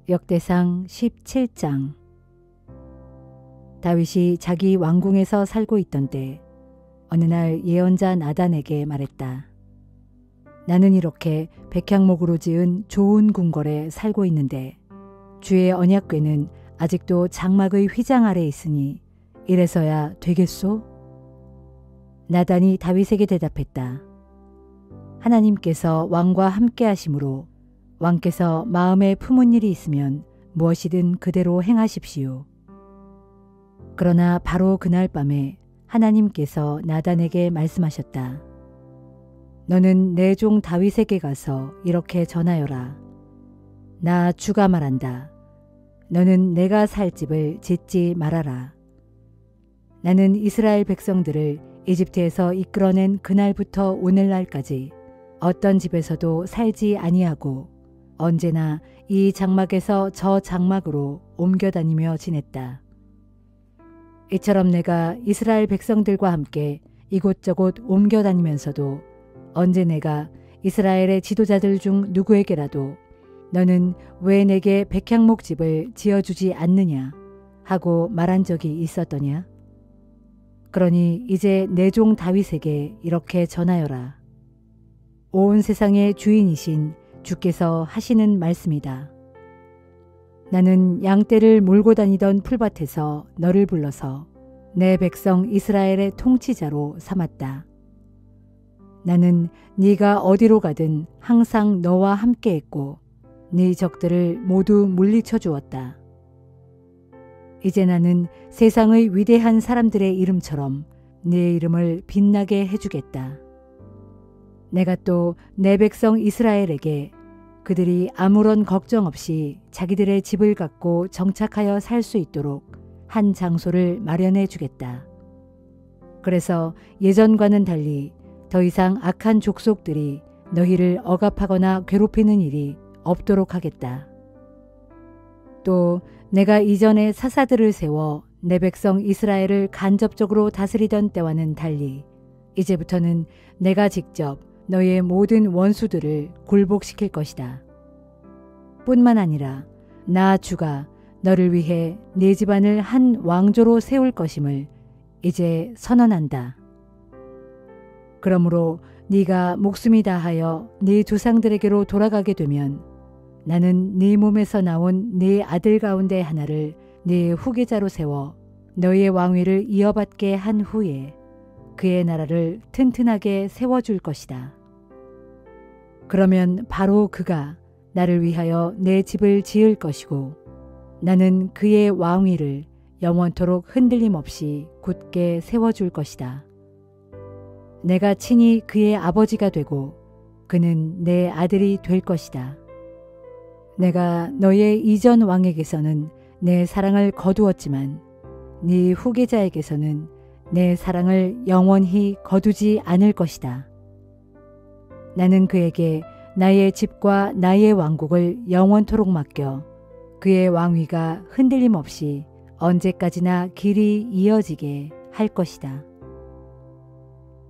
역대상 17장. 다윗이 자기 왕궁에서 살고 있던 때 어느 날 예언자 나단에게 말했다. 나는 이렇게 백향목으로 지은 좋은 궁궐에 살고 있는데 주의 언약궤는 아직도 장막의 휘장 아래 있으니 이래서야 되겠소? 나단이 다윗에게 대답했다. 하나님께서 왕과 함께 하심으로 왕께서 마음에 품은 일이 있으면 무엇이든 그대로 행하십시오. 그러나 바로 그날 밤에 하나님께서 나단에게 말씀하셨다. 너는 내 종 다윗에게 가서 이렇게 전하여라. 나 주가 말한다. 너는 내가 살 집을 짓지 말아라. 나는 이스라엘 백성들을 이집트에서 이끌어낸 그날부터 오늘날까지 어떤 집에서도 살지 아니하고 언제나 이 장막에서 저 장막으로 옮겨 다니며 지냈다. 이처럼 내가 이스라엘 백성들과 함께 이곳저곳 옮겨 다니면서도 언제 내가 이스라엘의 지도자들 중 누구에게라도 너는 왜 내게 백향목 집을 지어주지 않느냐 하고 말한 적이 있었더냐? 그러니 이제 내 종 다윗에게 이렇게 전하여라. 온 세상의 주인이신 주께서 하시는 말씀이다. 나는 양떼를 몰고 다니던 풀밭에서 너를 불러서 내 백성 이스라엘의 통치자로 삼았다. 나는 네가 어디로 가든 항상 너와 함께했고 네 적들을 모두 물리쳐 주었다. 이제 나는 세상의 위대한 사람들의 이름처럼 네 이름을 빛나게 해주겠다. 내가 또 내 백성 이스라엘에게 그들이 아무런 걱정 없이 자기들의 집을 갖고 정착하여 살 수 있도록 한 장소를 마련해 주겠다. 그래서 예전과는 달리 더 이상 악한 족속들이 너희를 억압하거나 괴롭히는 일이 없도록 하겠다. 또 내가 이전에 사사들을 세워 내 백성 이스라엘을 간접적으로 다스리던 때와는 달리 이제부터는 내가 직접 너희의 모든 원수들을 굴복시킬 것이다. 뿐만 아니라 나 주가 너를 위해 네 집안을 한 왕조로 세울 것임을 이제 선언한다. 그러므로 네가 목숨이 다하여 네 조상들에게로 돌아가게 되면 나는 네 몸에서 나온 네 아들 가운데 하나를 네 후계자로 세워 너희의 왕위를 이어받게 한 후에 그의 나라를 튼튼하게 세워줄 것이다. 그러면 바로 그가 나를 위하여 내 집을 지을 것이고 나는 그의 왕위를 영원토록 흔들림 없이 굳게 세워줄 것이다. 내가 친히 그의 아버지가 되고 그는 내 아들이 될 것이다. 내가 너의 이전 왕에게서는 내 사랑을 거두었지만 네 후계자에게서는 내 사랑을 영원히 거두지 않을 것이다. 나는 그에게 나의 집과 나의 왕국을 영원토록 맡겨 그의 왕위가 흔들림 없이 언제까지나 길이 이어지게 할 것이다.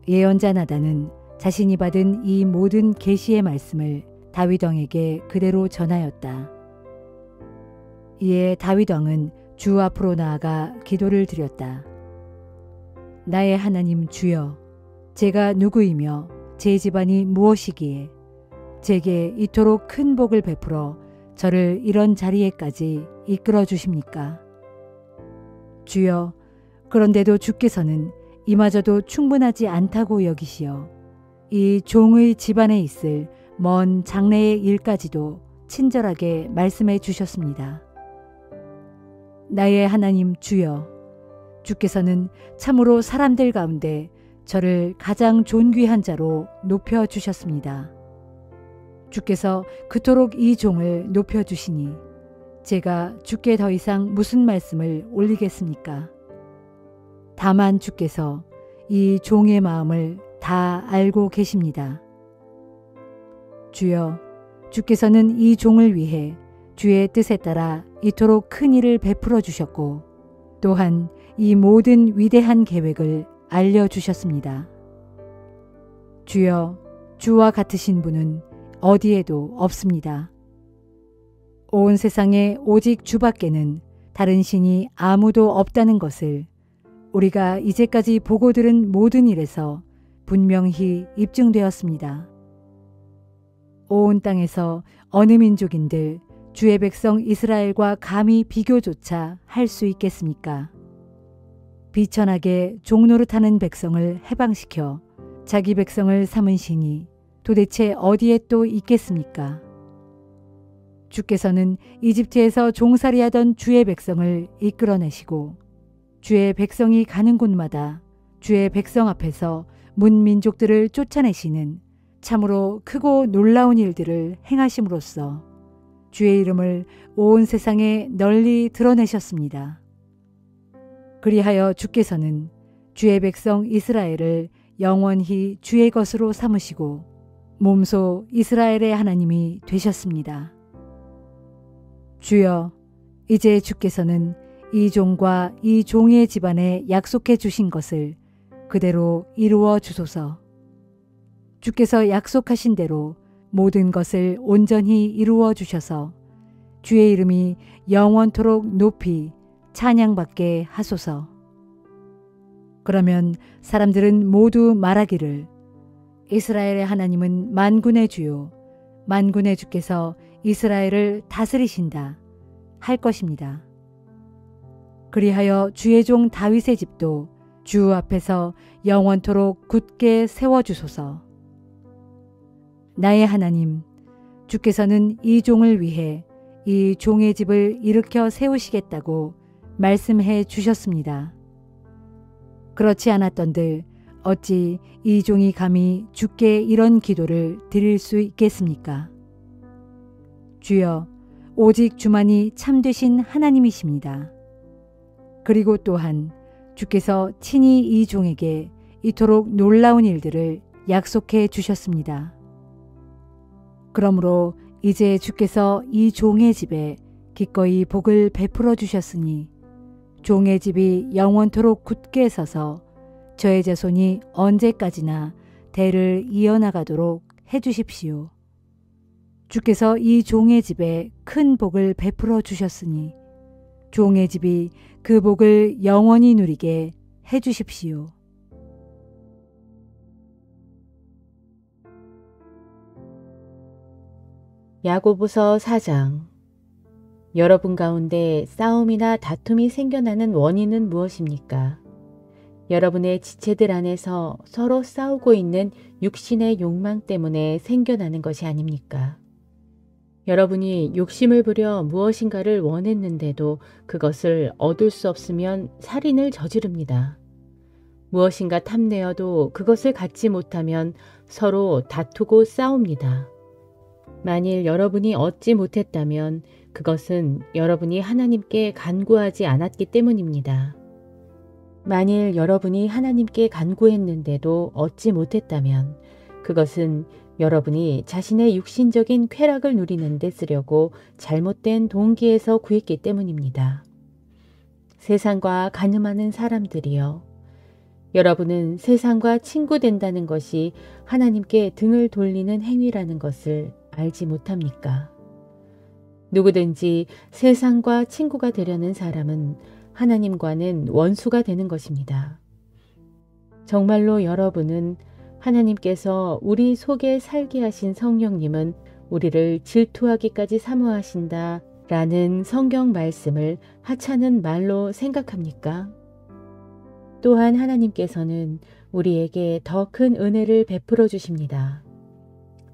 예언자 나단은 자신이 받은 이 모든 계시의 말씀을 다윗 왕에게 그대로 전하였다. 이에 다윗 왕은 주 앞으로 나아가 기도를 드렸다. 나의 하나님 주여, 제가 누구이며 제 집안이 무엇이기에 제게 이토록 큰 복을 베풀어 저를 이런 자리에까지 이끌어 주십니까? 주여, 그런데도 주께서는 이마저도 충분하지 않다고 여기시어 이 종의 집안에 있을 먼 장래의 일까지도 친절하게 말씀해 주셨습니다. 나의 하나님 주여, 주께서는 참으로 사람들 가운데 저를 가장 존귀한 자로 높여주셨습니다. 주께서 그토록 이 종을 높여주시니 제가 주께 더 이상 무슨 말씀을 올리겠습니까? 다만 주께서 이 종의 마음을 다 알고 계십니다. 주여, 주께서는 이 종을 위해 주의 뜻에 따라 이토록 큰 일을 베풀어 주셨고 또한 이 모든 위대한 계획을 알려주셨습니다. 주여, 주와 같으신 분은 어디에도 없습니다. 온 세상에 오직 주밖에는 다른 신이 아무도 없다는 것을 우리가 이제까지 보고 들은 모든 일에서 분명히 입증되었습니다. 온 땅에서 어느 민족인들 주의 백성 이스라엘과 감히 비교조차 할 수 있겠습니까? 비천하게 종노릇하는 백성을 해방시켜 자기 백성을 삼은 신이 도대체 어디에 또 있겠습니까? 주께서는 이집트에서 종살이하던 주의 백성을 이끌어내시고 주의 백성이 가는 곳마다 주의 백성 앞에서 문민족들을 쫓아내시는 참으로 크고 놀라운 일들을 행하심으로써 주의 이름을 온 세상에 널리 드러내셨습니다. 그리하여 주께서는 주의 백성 이스라엘을 영원히 주의 것으로 삼으시고 몸소 이스라엘의 하나님이 되셨습니다. 주여, 이제 주께서는 이 종과 이 종의 집안에 약속해 주신 것을 그대로 이루어 주소서. 주께서 약속하신 대로 모든 것을 온전히 이루어 주셔서 주의 이름이 영원토록 높이 찬양받게 하소서. 그러면 사람들은 모두 말하기를 이스라엘의 하나님은 만군의 주요 만군의 주께서 이스라엘을 다스리신다 할 것입니다. 그리하여 주의 종 다윗의 집도 주 앞에서 영원토록 굳게 세워주소서. 나의 하나님, 주께서는 이 종을 위해 이 종의 집을 일으켜 세우시겠다고 말씀해 주셨습니다. 그렇지 않았던들 어찌 이 종이 감히 주께 이런 기도를 드릴 수 있겠습니까? 주여, 오직 주만이 참되신 하나님이십니다. 그리고 또한 주께서 친히 이 종에게 이토록 놀라운 일들을 약속해 주셨습니다. 그러므로 이제 주께서 이 종의 집에 기꺼이 복을 베풀어 주셨으니 종의 집이 영원토록 굳게 서서 저의 자손이 언제까지나 대를 이어나가도록 해주십시오. 주께서 이 종의 집에 큰 복을 베풀어 주셨으니 종의 집이 그 복을 영원히 누리게 해주십시오. 야고보서 4장. 여러분 가운데 싸움이나 다툼이 생겨나는 원인은 무엇입니까? 여러분의 지체들 안에서 서로 싸우고 있는 육신의 욕망 때문에 생겨나는 것이 아닙니까? 여러분이 욕심을 부려 무엇인가를 원했는데도 그것을 얻을 수 없으면 살인을 저지릅니다. 무엇인가 탐내어도 그것을 갖지 못하면 서로 다투고 싸웁니다. 만일 여러분이 얻지 못했다면 그것은 여러분이 하나님께 간구하지 않았기 때문입니다. 만일 여러분이 하나님께 간구했는데도 얻지 못했다면 그것은 여러분이 자신의 육신적인 쾌락을 누리는 데 쓰려고 잘못된 동기에서 구했기 때문입니다. 세상과 간음하는 사람들이여, 여러분은 세상과 친구 된다는 것이 하나님께 등을 돌리는 행위라는 것을 알지 못합니까? 누구든지 세상과 친구가 되려는 사람은 하나님과는 원수가 되는 것입니다. 정말로 여러분은 하나님께서 우리 속에 살게 하신 성령님은 우리를 질투하기까지 사모하신다 라는 성경 말씀을 하찮은 말로 생각합니까? 또한 하나님께서는 우리에게 더 큰 은혜를 베풀어 주십니다.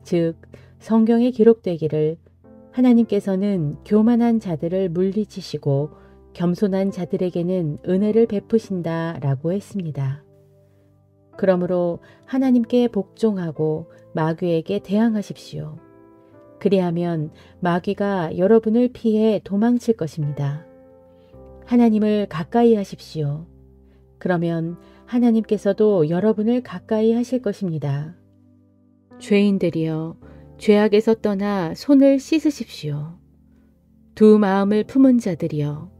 즉, 성경에 기록되기를 하나님께서는 교만한 자들을 물리치시고 겸손한 자들에게는 은혜를 베푸신다 라고 했습니다. 그러므로 하나님께 복종하고 마귀에게 대항하십시오. 그리하면 마귀가 여러분을 피해 도망칠 것입니다. 하나님을 가까이 하십시오. 그러면 하나님께서도 여러분을 가까이 하실 것입니다. 죄인들이여, 죄악에서 떠나 손을 씻으십시오. 두 마음을 품은 자들이여,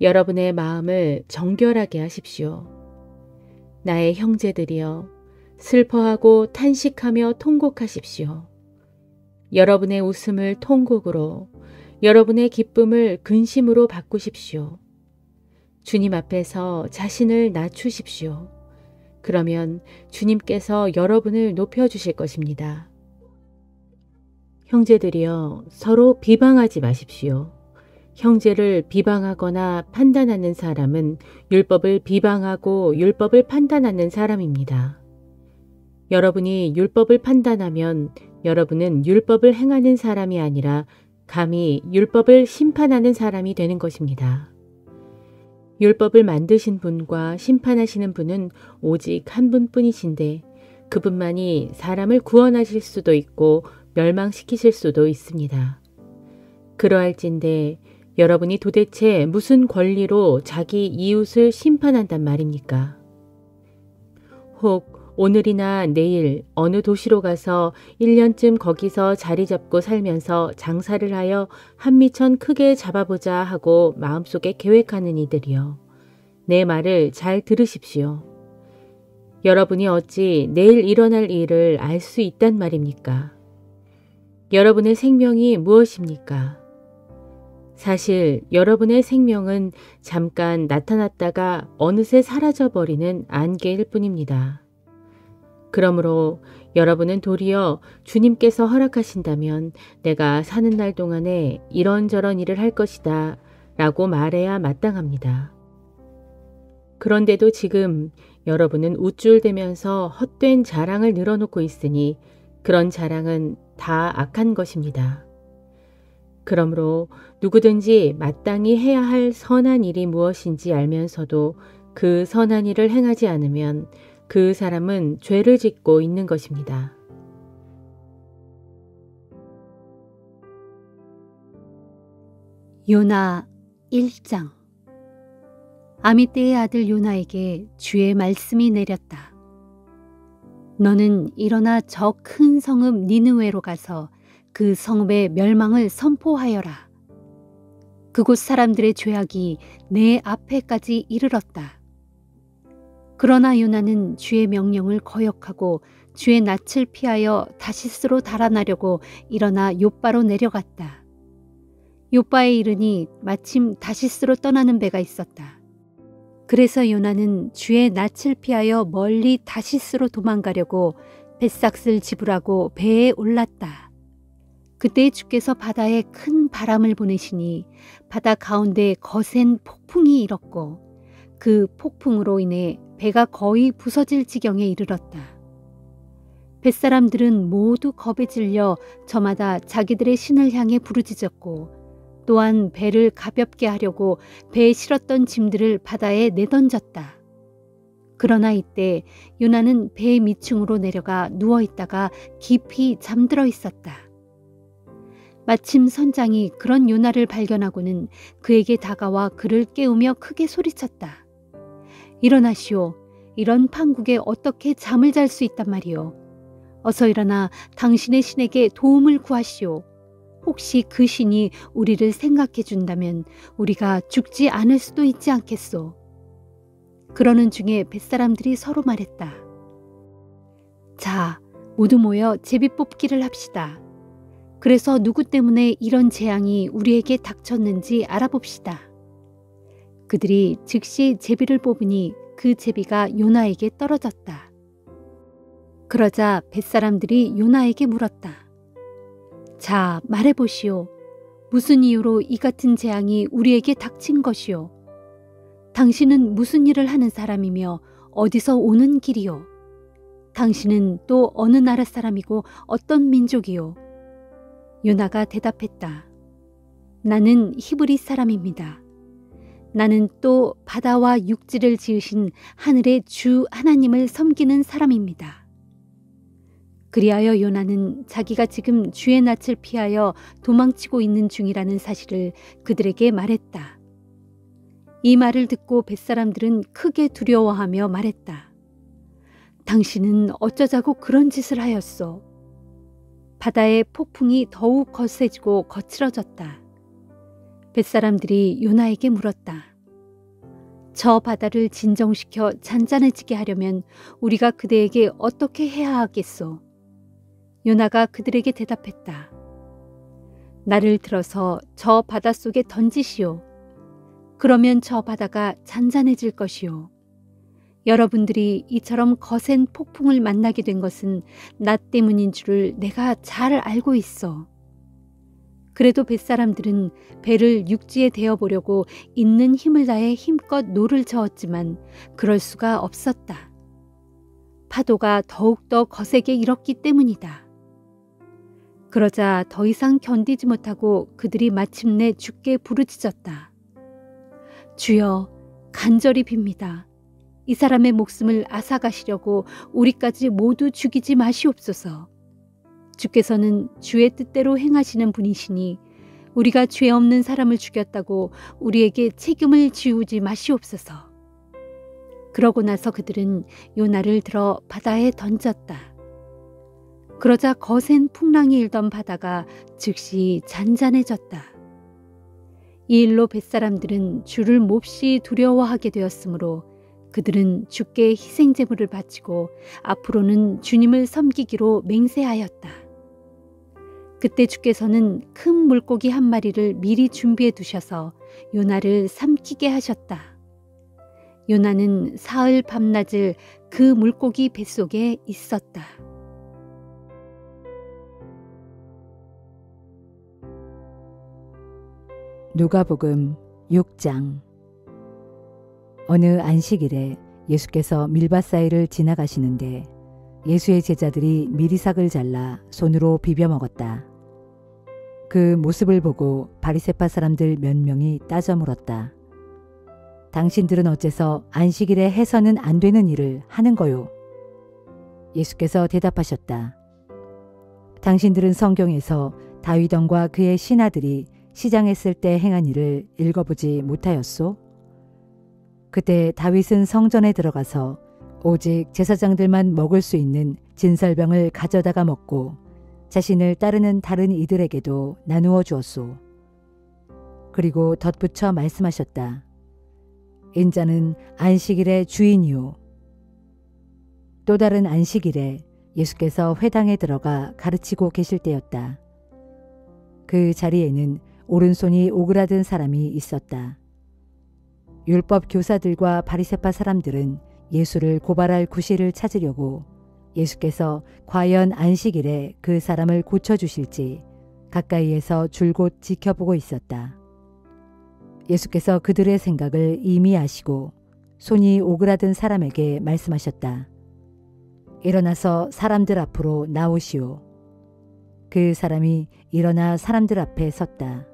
여러분의 마음을 정결하게 하십시오. 나의 형제들이여, 슬퍼하고 탄식하며 통곡하십시오. 여러분의 웃음을 통곡으로, 여러분의 기쁨을 근심으로 바꾸십시오. 주님 앞에서 자신을 낮추십시오. 그러면 주님께서 여러분을 높여주실 것입니다. 형제들이여, 서로 비방하지 마십시오. 형제를 비방하거나 판단하는 사람은 율법을 비방하고 율법을 판단하는 사람입니다. 여러분이 율법을 판단하면 여러분은 율법을 행하는 사람이 아니라 감히 율법을 심판하는 사람이 되는 것입니다. 율법을 만드신 분과 심판하시는 분은 오직 한 분뿐이신데 그분만이 사람을 구원하실 수도 있고 멸망시키실 수도 있습니다. 그러할진대 여러분이 도대체 무슨 권리로 자기 이웃을 심판한단 말입니까? 혹 오늘이나 내일 어느 도시로 가서 1년쯤 거기서 자리 잡고 살면서 장사를 하여 한미천 크게 잡아보자 하고 마음속에 계획하는 이들이여. 내 말을 잘 들으십시오. 여러분이 어찌 내일 일어날 일을 알 수 있단 말입니까? 여러분의 생명이 무엇입니까? 사실 여러분의 생명은 잠깐 나타났다가 어느새 사라져버리는 안개일 뿐입니다. 그러므로 여러분은 도리어 주님께서 허락하신다면 내가 사는 날 동안에 이런저런 일을 할 것이다 라고 말해야 마땅합니다. 그런데도 지금 여러분은 우쭐대면서 헛된 자랑을 늘어놓고 있으니 그런 자랑은 다 악한 것입니다. 그러므로 누구든지 마땅히 해야 할 선한 일이 무엇인지 알면서도 그 선한 일을 행하지 않으면 그 사람은 죄를 짓고 있는 것입니다. 요나 1장. 아미떼의 아들 요나에게 주의 말씀이 내렸다. 너는 일어나 저 큰 성읍 니느웨로 가서 그 성읍의 멸망을 선포하여라. 그곳 사람들의 죄악이 내 앞에까지 이르렀다. 그러나 요나는 주의 명령을 거역하고 주의 낯을 피하여 다시스로 달아나려고 일어나 욥바로 내려갔다. 욥바에 이르니 마침 다시스로 떠나는 배가 있었다. 그래서 요나는 주의 낯을 피하여 멀리 다시스로 도망가려고 뱃삭을 지불하고 배에 올랐다. 그때 주께서 바다에 큰 바람을 보내시니 바다 가운데 거센 폭풍이 일었고 그 폭풍으로 인해 배가 거의 부서질 지경에 이르렀다. 뱃사람들은 모두 겁에 질려 저마다 자기들의 신을 향해 부르짖었고 또한 배를 가볍게 하려고 배에 실었던 짐들을 바다에 내던졌다. 그러나 이때 요나는 배 밑층으로 내려가 누워있다가 깊이 잠들어 있었다. 마침 선장이 그런 요나를 발견하고는 그에게 다가와 그를 깨우며 크게 소리쳤다. 일어나시오. 이런 판국에 어떻게 잠을 잘 수 있단 말이오. 어서 일어나 당신의 신에게 도움을 구하시오. 혹시 그 신이 우리를 생각해 준다면 우리가 죽지 않을 수도 있지 않겠소. 그러는 중에 뱃사람들이 서로 말했다. 자, 모두 모여 제비 뽑기를 합시다. 그래서 누구 때문에 이런 재앙이 우리에게 닥쳤는지 알아봅시다. 그들이 즉시 제비를 뽑으니 그 제비가 요나에게 떨어졌다. 그러자 뱃사람들이 요나에게 물었다. 자, 말해보시오. 무슨 이유로 이 같은 재앙이 우리에게 닥친 것이오? 당신은 무슨 일을 하는 사람이며 어디서 오는 길이오? 당신은 또 어느 나라 사람이고 어떤 민족이오? 요나가 대답했다. 나는 히브리 사람입니다. 나는 또 바다와 육지를 지으신 하늘의 주 하나님을 섬기는 사람입니다. 그리하여 요나는 자기가 지금 주의 낯을 피하여 도망치고 있는 중이라는 사실을 그들에게 말했다. 이 말을 듣고 뱃사람들은 크게 두려워하며 말했다. 당신은 어쩌자고 그런 짓을 하였소? 바다의 폭풍이 더욱 거세지고 거칠어졌다. 뱃사람들이 요나에게 물었다. 저 바다를 진정시켜 잔잔해지게 하려면 우리가 그대에게 어떻게 해야 하겠소? 요나가 그들에게 대답했다. 나를 들어서 저 바닷속에 던지시오. 그러면 저 바다가 잔잔해질 것이오. 여러분들이 이처럼 거센 폭풍을 만나게 된 것은 나 때문인 줄을 내가 잘 알고 있어. 그래도 뱃사람들은 배를 육지에 대어보려고 있는 힘을 다해 힘껏 노를 저었지만 그럴 수가 없었다. 파도가 더욱더 거세게 일었기 때문이다. 그러자 더 이상 견디지 못하고 그들이 마침내 주께 부르짖었다. 주여, 간절히 빕니다. 이 사람의 목숨을 앗아가시려고 우리까지 모두 죽이지 마시옵소서. 주께서는 주의 뜻대로 행하시는 분이시니 우리가 죄 없는 사람을 죽였다고 우리에게 책임을 지우지 마시옵소서. 그러고 나서 그들은 요나를 들어 바다에 던졌다. 그러자 거센 풍랑이 일던 바다가 즉시 잔잔해졌다. 이 일로 뱃사람들은 주를 몹시 두려워하게 되었으므로 그들은 주께 희생제물을 바치고 앞으로는 주님을 섬기기로 맹세하였다. 그때 주께서는 큰 물고기 한 마리를 미리 준비해 두셔서 요나를 삼키게 하셨다. 요나는 사흘 밤낮을 그 물고기 뱃속에 있었다. 누가복음 6장. 어느 안식일에 예수께서 밀밭 사이를 지나가시는데 예수의 제자들이 미리삭을 잘라 손으로 비벼 먹었다. 그 모습을 보고 바리새파 사람들 몇 명이 따져 물었다. 당신들은 어째서 안식일에 해서는 안 되는 일을 하는 거요? 예수께서 대답하셨다. 당신들은 성경에서 다윗 왕과 그의 신하들이 시장했을 때 행한 일을 읽어보지 못하였소? 그때 다윗은 성전에 들어가서 오직 제사장들만 먹을 수 있는 진설병을 가져다가 먹고 자신을 따르는 다른 이들에게도 나누어 주었소. 그리고 덧붙여 말씀하셨다. 인자는 안식일의 주인이요. 또 다른 안식일에 예수께서 회당에 들어가 가르치고 계실 때였다. 그 자리에는 오른손이 오그라든 사람이 있었다. 율법 교사들과 바리새파 사람들은 예수를 고발할 구실을 찾으려고 예수께서 과연 안식일에 그 사람을 고쳐주실지 가까이에서 줄곧 지켜보고 있었다. 예수께서 그들의 생각을 이미 아시고 손이 오그라든 사람에게 말씀하셨다. 일어나서 사람들 앞으로 나오시오. 그 사람이 일어나 사람들 앞에 섰다.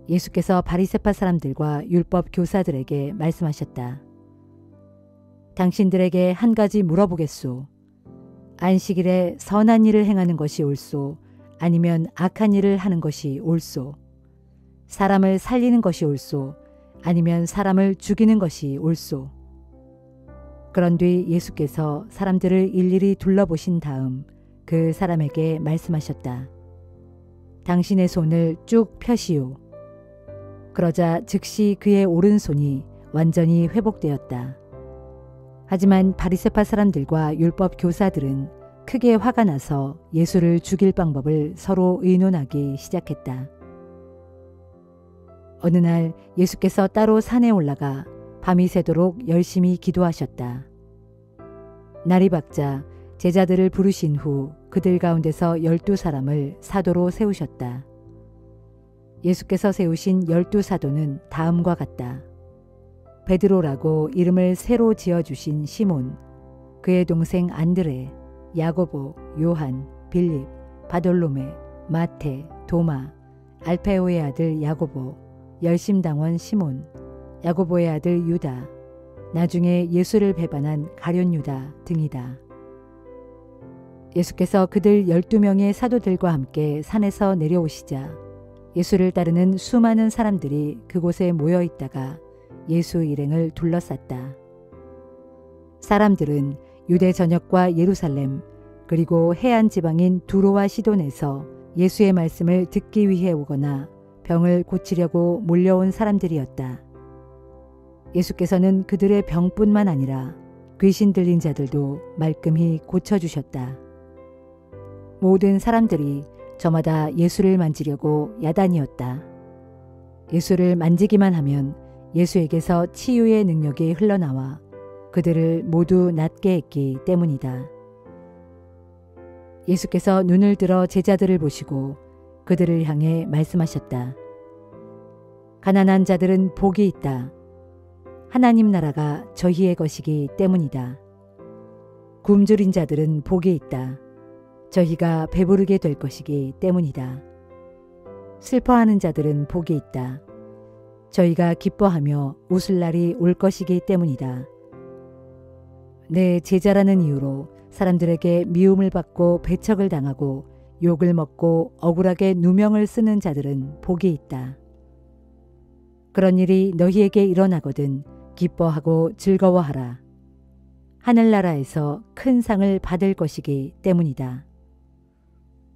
예수께서 바리새파 사람들과 율법 교사들에게 말씀하셨다. 당신들에게 한 가지 물어보겠소. 안식일에 선한 일을 행하는 것이 옳소? 아니면 악한 일을 하는 것이 옳소? 사람을 살리는 것이 옳소? 아니면 사람을 죽이는 것이 옳소? 그런 뒤 예수께서 사람들을 일일이 둘러보신 다음 그 사람에게 말씀하셨다. 당신의 손을 쭉 펴시오. 그러자 즉시 그의 오른손이 완전히 회복되었다. 하지만 바리새파 사람들과 율법 교사들은 크게 화가 나서 예수를 죽일 방법을 서로 의논하기 시작했다. 어느 날 예수께서 따로 산에 올라가 밤이 새도록 열심히 기도하셨다. 날이 밝자 제자들을 부르신 후 그들 가운데서 12사람을 사도로 세우셨다. 예수께서 세우신 12사도는 다음과 같다. 베드로라고 이름을 새로 지어주신 시몬, 그의 동생 안드레, 야고보, 요한, 빌립, 바돌로메, 마테, 도마, 알페오의 아들 야고보, 열심당원 시몬, 야고보의 아들 유다, 나중에 예수를 배반한 가룟 유다 등이다. 예수께서 그들 12명의 사도들과 함께 산에서 내려오시자 예수를 따르는 수많은 사람들이 그곳에 모여 있다가 예수 일행을 둘러쌌다. 사람들은 유대 전역과 예루살렘 그리고 해안 지방인 두로와 시돈에서 예수의 말씀을 듣기 위해 오거나 병을 고치려고 몰려온 사람들이었다. 예수께서는 그들의 병뿐만 아니라 귀신 들린 자들도 말끔히 고쳐주셨다. 모든 사람들이 저마다 예수를 만지려고 야단이었다. 예수를 만지기만 하면 예수에게서 치유의 능력이 흘러나와 그들을 모두 낫게 했기 때문이다. 예수께서 눈을 들어 제자들을 보시고 그들을 향해 말씀하셨다. 가난한 자들은 복이 있다. 하나님 나라가 저희의 것이기 때문이다. 굶주린 자들은 복이 있다. 저희가 배부르게 될 것이기 때문이다. 슬퍼하는 자들은 복이 있다. 저희가 기뻐하며 웃을 날이 올 것이기 때문이다. 내 제자라는 이유로 사람들에게 미움을 받고 배척을 당하고 욕을 먹고 억울하게 누명을 쓰는 자들은 복이 있다. 그런 일이 너희에게 일어나거든 기뻐하고 즐거워하라. 하늘나라에서 큰 상을 받을 것이기 때문이다.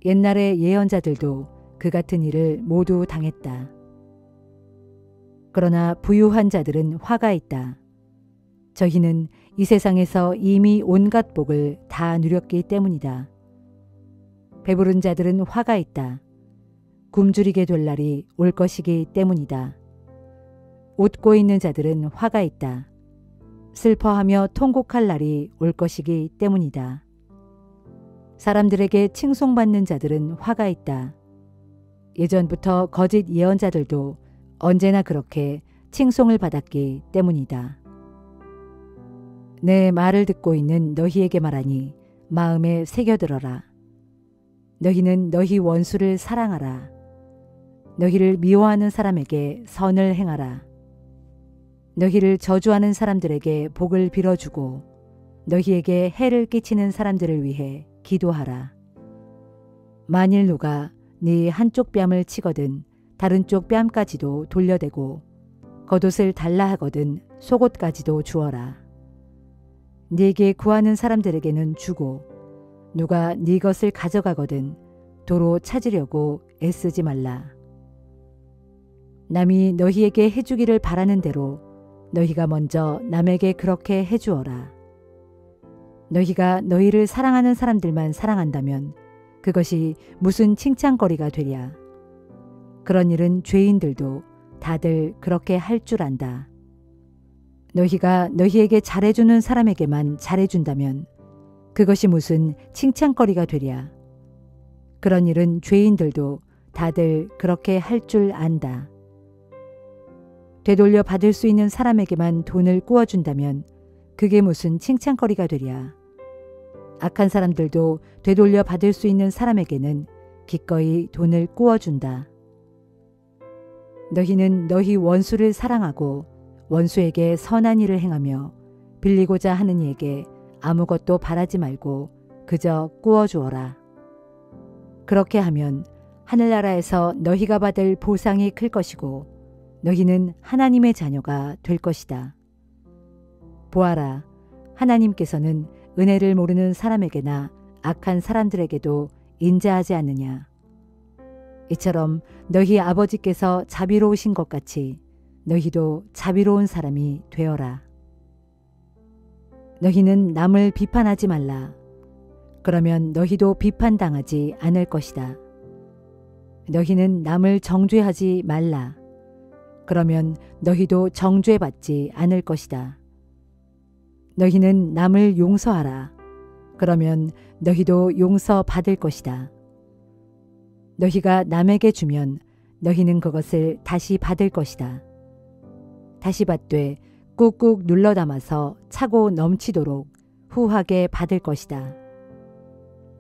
옛날의 예언자들도 그 같은 일을 모두 당했다. 그러나 부유한 자들은 화가 있다. 저희는 이 세상에서 이미 온갖 복을 다 누렸기 때문이다. 배부른 자들은 화가 있다. 굶주리게 될 날이 올 것이기 때문이다. 웃고 있는 자들은 화가 있다. 슬퍼하며 통곡할 날이 올 것이기 때문이다. 사람들에게 칭송받는 자들은 화가 있다. 예전부터 거짓 예언자들도 언제나 그렇게 칭송을 받았기 때문이다. 내 말을 듣고 있는 너희에게 말하니 마음에 새겨들어라. 너희는 너희 원수를 사랑하라. 너희를 미워하는 사람에게 선을 행하라. 너희를 저주하는 사람들에게 복을 빌어주고 너희에게 해를 끼치는 사람들을 위해 기도하라. 만일 누가 네 한쪽 뺨을 치거든 다른 쪽 뺨까지도 돌려대고 겉옷을 달라 하거든 속옷까지도 주어라. 네게 구하는 사람들에게는 주고 누가 네 것을 가져가거든 도로 찾으려고 애쓰지 말라. 남이 너희에게 해주기를 바라는 대로 너희가 먼저 남에게 그렇게 해주어라. 너희가 너희를 사랑하는 사람들만 사랑한다면 그것이 무슨 칭찬거리가 되랴. 그런 일은 죄인들도 다들 그렇게 할 줄 안다. 너희가 너희에게 잘해주는 사람에게만 잘해준다면 그것이 무슨 칭찬거리가 되랴. 그런 일은 죄인들도 다들 그렇게 할 줄 안다. 되돌려 받을 수 있는 사람에게만 돈을 꾸어준다면 그게 무슨 칭찬거리가 되랴. 악한 사람들도 되돌려 받을 수 있는 사람에게는 기꺼이 돈을 꾸어준다. 너희는 너희 원수를 사랑하고 원수에게 선한 일을 행하며 빌리고자 하는 이에게 아무것도 바라지 말고 그저 꾸어주어라. 그렇게 하면 하늘나라에서 너희가 받을 보상이 클 것이고 너희는 하나님의 자녀가 될 것이다. 보아라, 하나님께서는 은혜를 모르는 사람에게나 악한 사람들에게도 인자하지 않느냐. 이처럼 너희 아버지께서 자비로우신 것 같이 너희도 자비로운 사람이 되어라. 너희는 남을 비판하지 말라. 그러면 너희도 비판당하지 않을 것이다. 너희는 남을 정죄하지 말라. 그러면 너희도 정죄받지 않을 것이다. 너희는 남을 용서하라. 그러면 너희도 용서받을 것이다. 너희가 남에게 주면 너희는 그것을 다시 받을 것이다. 다시 받되 꾹꾹 눌러 담아서 차고 넘치도록 후하게 받을 것이다.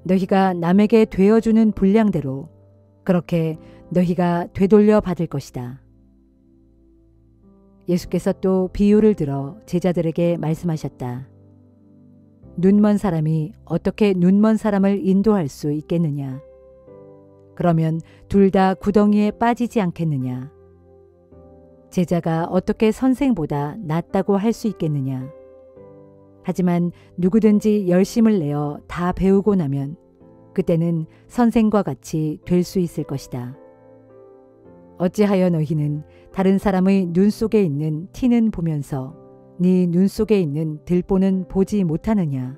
너희가 남에게 되어주는 분량대로 그렇게 너희가 되돌려 받을 것이다. 예수께서 또 비유를 들어 제자들에게 말씀하셨다. 눈먼 사람이 어떻게 눈먼 사람을 인도할 수 있겠느냐? 그러면 둘 다 구덩이에 빠지지 않겠느냐? 제자가 어떻게 선생보다 낫다고 할 수 있겠느냐? 하지만 누구든지 열심을 내어 다 배우고 나면 그때는 선생과 같이 될 수 있을 것이다. 어찌하여 너희는 다른 사람의 눈 속에 있는 티는 보면서 네 눈 속에 있는 들보는 보지 못하느냐?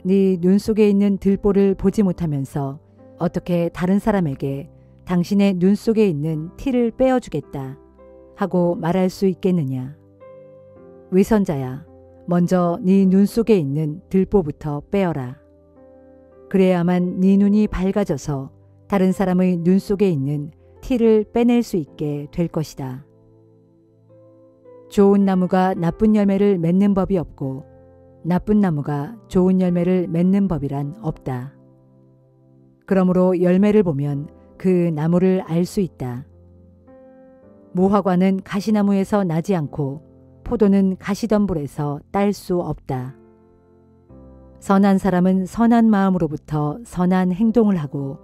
네 눈 속에 있는 들보를 보지 못하면서 어떻게 다른 사람에게 당신의 눈 속에 있는 티를 빼어주겠다 하고 말할 수 있겠느냐. 위선자야, 먼저 네 눈 속에 있는 들보부터 빼어라. 그래야만 네 눈이 밝아져서 다른 사람의 눈 속에 있는 티를 빼낼 수 있게 될 것이다. 좋은 나무가 나쁜 열매를 맺는 법이 없고 나쁜 나무가 좋은 열매를 맺는 법이란 없다. 그러므로 열매를 보면 그 나무를 알 수 있다. 무화과는 가시나무에서 나지 않고 포도는 가시덤불에서 딸 수 없다. 선한 사람은 선한 마음으로부터 선한 행동을 하고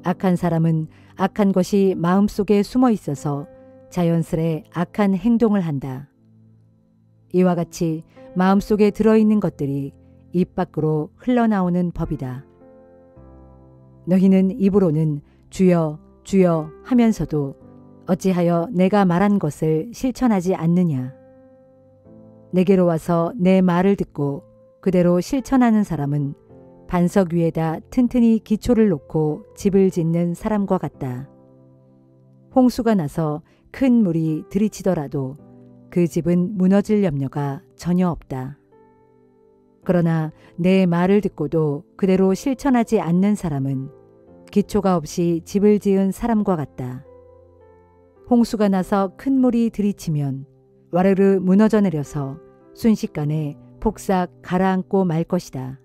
악한 사람은 악한 것이 마음속에 숨어 있어서 자연스레 악한 행동을 한다. 이와 같이 마음속에 들어있는 것들이 입 밖으로 흘러나오는 법이다. 너희는 입으로는 주여 주여 하면서도 어찌하여 내가 말한 것을 실천하지 않느냐. 내게로 와서 내 말을 듣고 그대로 실천하는 사람은 반석 위에다 튼튼히 기초를 놓고 집을 짓는 사람과 같다. 홍수가 나서 큰 물이 들이치더라도 그 집은 무너질 염려가 전혀 없다. 그러나 내 말을 듣고도 그대로 실천하지 않는 사람은 기초가 없이 집을 지은 사람과 같다. 홍수가 나서 큰 물이 들이치면 와르르 무너져 내려서 순식간에 폭삭 가라앉고 말 것이다.